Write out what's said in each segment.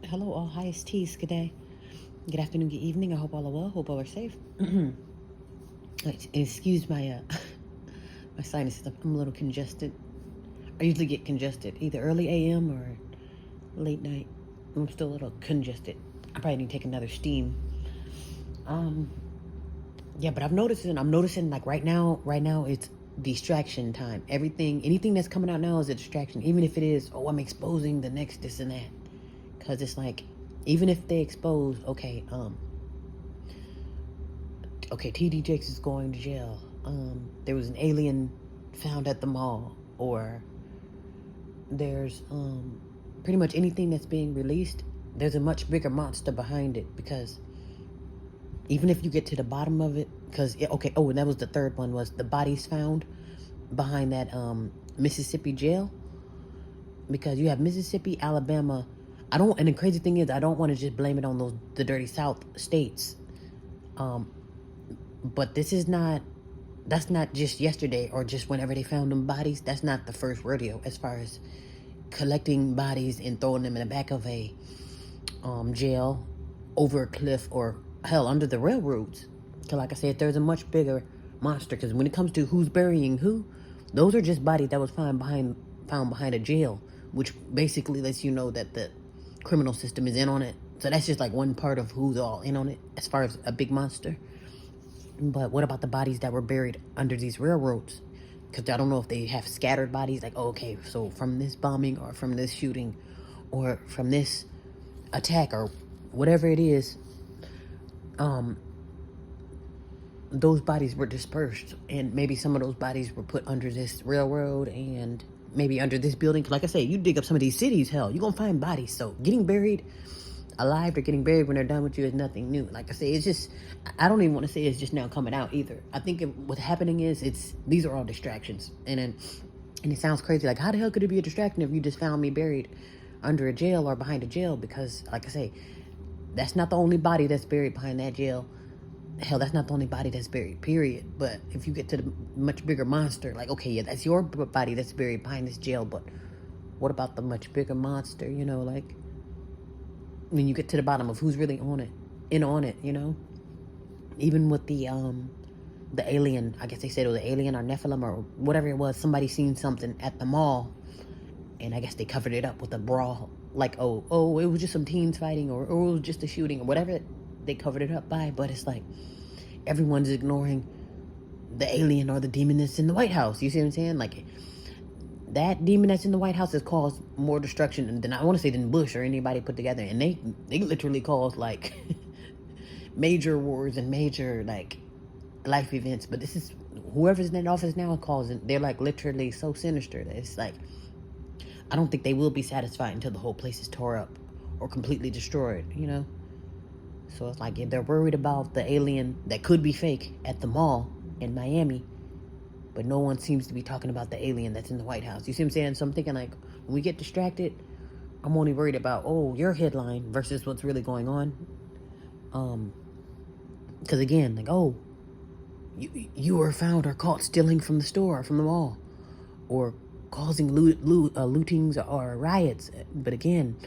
Hello, all highest teas. Good day, good afternoon, good evening. I hope all are well. Hope all are safe. Excuse my my sinuses. I'm a little congested. I usually get congested either early AM or late night. I'm still a little congested. I probably need to take another steam. Yeah, but I'm noticing like right now it's distraction time. Anything that's coming out now is a distraction. Even if it is, oh, I'm exposing the next this and that. Cause it's like, even if they expose, okay, TD Jakes is going to jail. There was an alien found at the mall, or there's pretty much anything that's being released. There's a much bigger monster behind it, because even if you get to the bottom of it, because and that was the third one, was the bodies found behind that Mississippi jail, because you have Mississippi, Alabama. And the crazy thing is, I don't want to just blame it on the dirty South states. But that's not just yesterday or just whenever they found them bodies. That's not the first rodeo as far as collecting bodies and throwing them in the back of a jail, over a cliff, or hell, under the railroads. Because like I said, there's a much bigger monster. Because when it comes to who's burying who, those are just bodies that was found behind a jail, which basically lets you know that the criminal system is in on it. So that's just like one part of who's all in on it as far as a big monster. But what about the bodies that were buried under these railroads? Because I don't know if they have scattered bodies, like, so from this bombing or from this shooting or from this attack or whatever it is, those bodies were dispersed, and maybe some of those bodies were put under this railroad and maybe under this building. Like I say, you dig up some of these cities, hell, you're gonna find bodies. So getting buried alive or getting buried when they're done with you is nothing new. Like I say, it's just, I don't even want to say it's just now coming out either. I think what's happening is these are all distractions. And it sounds crazy, like, how the hell could it be a distraction if you just found me buried under a jail or behind a jail? Because like I say, that's not the only body that's buried behind that jail. Hell, that's not the only body that's buried, period. But if you get to the much bigger monster, like, okay, yeah, that's your body that's buried behind this jail, but what about the much bigger monster? Like, when you get to the bottom of who's really on it, even with the alien, I guess they said it was an alien or Nephilim or whatever it was. Somebody seen something at the mall, and I guess they covered it up with a brawl, like, it was just some teens fighting, or it was just a shooting, or whatever they covered it up by. But it's like, everyone's ignoring the alien or the demon that's in the White House. You see what I'm saying? Like, that demon that's in the White House has caused more destruction than Bush or anybody put together. And they literally caused, like, major wars and major, like, life events. But this is, whoever's in office now causing, they're, like, literally so sinister that it's like, I don't think they will be satisfied until the whole place is tore up or completely destroyed, So it's like, if they're worried about the alien that could be fake at the mall in Miami, but no one seems to be talking about the alien that's in the White House. You see what I'm saying? So I'm thinking, like, when we get distracted, I'm only worried about, your headline versus what's really going on. Because again, like, you were found or caught stealing from the store, from the mall, or causing lootings or riots. But again,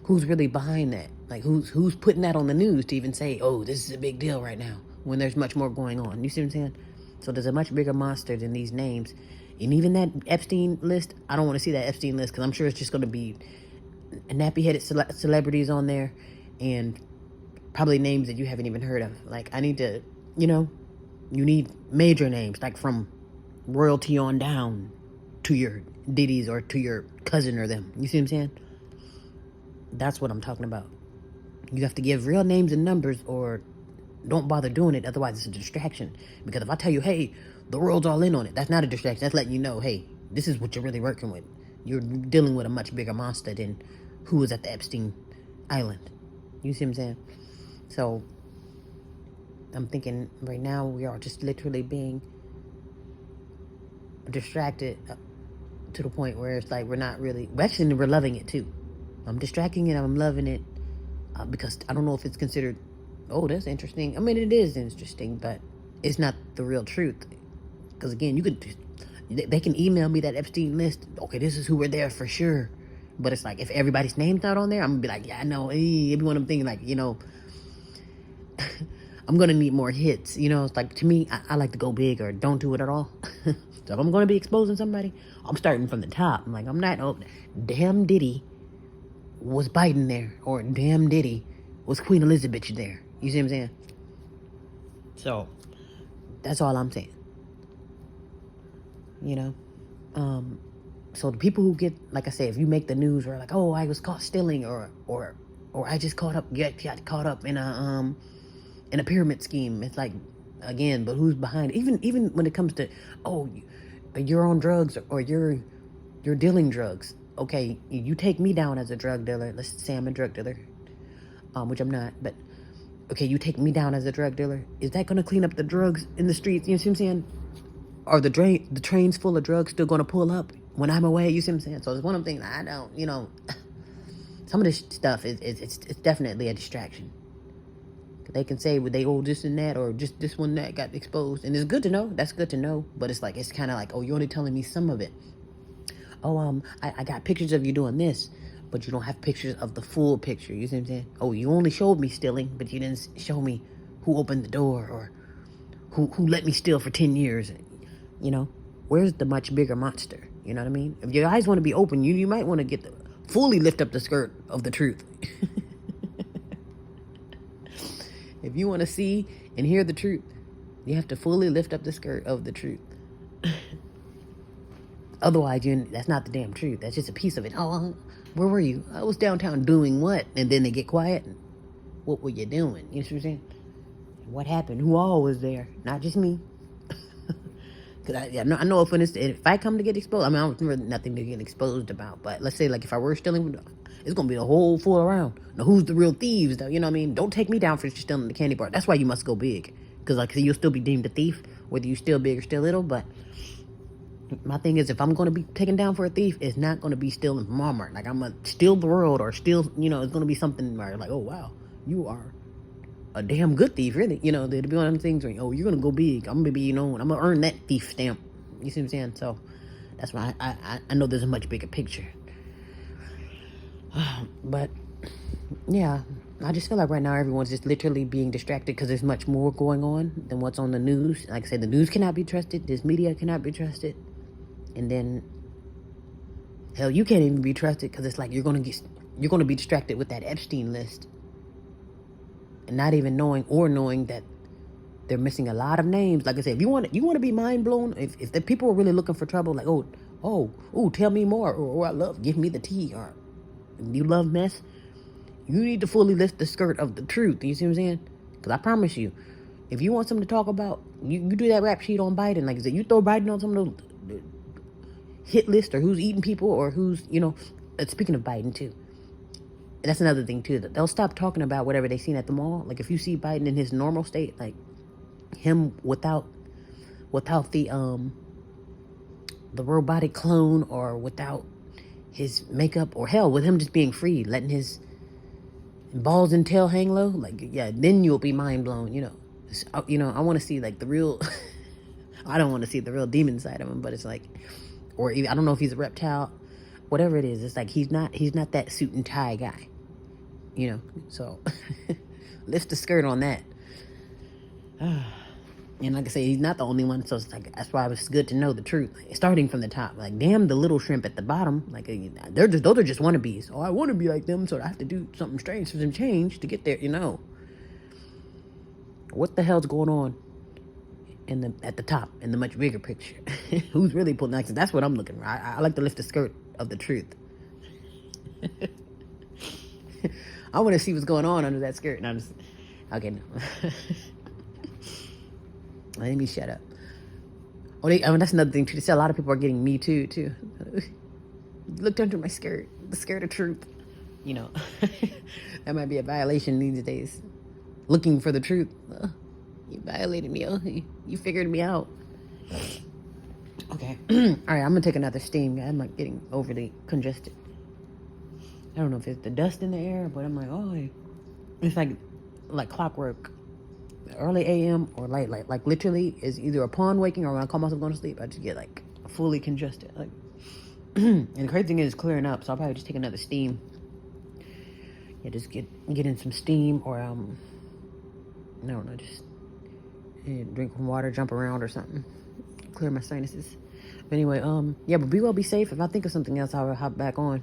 who's really behind that? Like, who's putting that on the news to even say, this is a big deal right now, when there's much more going on? You see what I'm saying? So there's a much bigger monster than these names. And even that Epstein list, I don't want to see that Epstein list, because I'm sure it's just going to be nappy-headed celebrities on there, and probably names that you haven't even heard of. Like, I need to, you need major names, like from royalty on down to your Diddy's or to your cousin or them. You see what I'm saying? That's what I'm talking about. You have to give real names and numbers, or don't bother doing it. Otherwise, it's a distraction. Because if I tell you, hey, the world's all in on it, that's not a distraction. That's letting you know, hey, this is what you're really working with. You're dealing with a much bigger monster than who was at the Epstein Island. You see what I'm saying? So I'm thinking right now we are just literally being distracted to the point where it's like we're loving it too. I'm distracting it, I'm loving it, because I don't know if it's considered, that's interesting. I mean, it is interesting, but it's not the real truth. Because again, they can email me that Epstein list. Okay, this is who were there for sure. But it's like, if everybody's name's not on there, I'm gonna be like, yeah, I know. It'd be one of them things like, I'm gonna need more hits. It's like, to me, I like to go big or don't do it at all. So if I'm gonna be exposing somebody, I'm starting from the top. I'm like, I'm not, oh, damn Diddy was Biden there, or damn Diddy was Queen Elizabeth there. You see what I'm saying? So that's all I'm saying. So the people who get, like I said, if you make the news or like, oh, I was caught stealing, or I just got caught up in a pyramid scheme. It's like, again, but who's behind it? Even when it comes to, oh, you're on drugs, or you're dealing drugs. Okay, you take me down as a drug dealer. Let's say I'm a drug dealer, which I'm not, but okay, you take me down as a drug dealer. Is that going to clean up the drugs in the streets? You see what I'm saying? Are the trains full of drugs still going to pull up when I'm away? You see what I'm saying? So it's one of the things I don't, some of this stuff it's definitely a distraction. They can say, well, they owe this and that, or just this one that got exposed. And it's good to know. That's good to know. But it's like, it's kind of like, oh, you're only telling me some of it. Oh, I got pictures of you doing this, but you don't have pictures of the full picture. You see what I'm saying? Oh, you only showed me stealing, but you didn't show me who opened the door, or who let me steal for 10 years. Where's the much bigger monster? You know what I mean? If your eyes want to be open, you might want to fully lift up the skirt of the truth. If you want to see and hear the truth, you have to fully lift up the skirt of the truth. Otherwise, that's not the damn truth. That's just a piece of it. Oh, where were you? I was downtown doing what? And then they get quiet. What were you doing? You know what I'm saying? What happened? Who all was there? Not just me. Because I know if I come to get exposed, I mean, I don't really nothing to get exposed about. But let's say, like, if I were stealing, it's going to be a whole full around. Now, who's the real thieves, though? You know what I mean? Don't take me down for stealing the candy bar. That's why you must go big. Because, like, you'll still be deemed a thief, whether you steal big or steal little. But my thing is, if I'm going to be taken down for a thief, it's not going to be stealing from Walmart. Like, I'm going to steal the world, or steal, it's going to be something where, like, oh, wow, you are a damn good thief, really. There'd be one of them things where, oh, you're going to go big. I'm going to be, I'm going to earn that thief stamp. You see what I'm saying? So that's why I know there's a much bigger picture. But yeah, I just feel like right now everyone's just literally being distracted because there's much more going on than what's on the news. Like I said, the news cannot be trusted. This media cannot be trusted. And then, hell, you can't even be trusted because it's like you're going to be distracted with that Epstein list, and not even knowing that they're missing a lot of names. Like I said, if you want to be mind blown, if the people are really looking for trouble, like, tell me more, or give me the tea, or you love mess, you need to fully lift the skirt of the truth. You see what I'm saying? Because I promise you, if you want something to talk about, you do that rap sheet on Biden. Like I said, you throw Biden on some of the hit list, or who's eating people, or who's, speaking of Biden too, that's another thing too, that they'll stop talking about whatever they seen at the mall. Like, if you see Biden in his normal state, like him without the robotic clone, or without his makeup, or hell, with him just being free, letting his balls and tail hang low, like, yeah, then you'll be mind blown. I want to see, like, the real I don't want to see the real demon side of him, but it's like, or even, I don't know if he's a reptile, whatever it is. It's like he's not that suit and tie guy, so lift the skirt on that. And like I say, he's not the only one, so it's like, that's why it's good to know the truth, starting from the top. Like, damn the little shrimp at the bottom, like, those are just wannabes. Oh, I want to be like them, so I have to do something strange for some change to get there. What the hell's going on at the top, in the much bigger picture? Who's really pulling action? That's what I'm looking for. I like to lift the skirt of the truth. I want to see what's going on under that skirt. And okay, no. Let me shut up. That's another thing too. They say a lot of people are getting Me Too too. Looked under my skirt, the skirt of truth. That might be a violation these days. Looking for the truth. You violated me. You figured me out. Okay. All right, I'm gonna take another steam. I'm like getting overly congested. I don't know if it's the dust in the air, but I'm like, it's like clockwork. Early AM or late, like literally is either upon waking or when I call myself going to sleep, I just get like fully congested. Like, And the crazy thing is it's clearing up, so I'll probably just take another steam. Yeah, just get in some steam, or I don't know, just drink some water, jump around or something, clear my sinuses. But anyway, yeah, but be well, be safe. If I think of something else, I'll hop back on.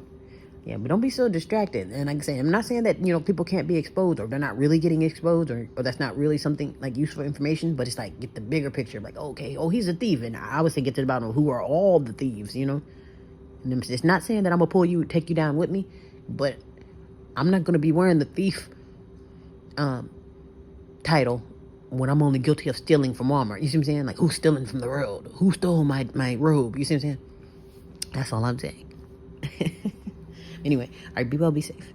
Yeah, but don't be so distracted. And like I say, I'm not saying that, people can't be exposed, or they're not really getting exposed, or that's not really something like useful information, but it's like, get the bigger picture. Like, okay, he's a thief. And I would say get to the bottom of who are all the thieves, And it's not saying that I'm going to take you down with me, but I'm not going to be wearing the thief title when I'm only guilty of stealing from Walmart. You see what I'm saying? Like, who's stealing from the road? Who stole my robe? You see what I'm saying? That's all I'm saying. Anyway, all right, be well, be safe.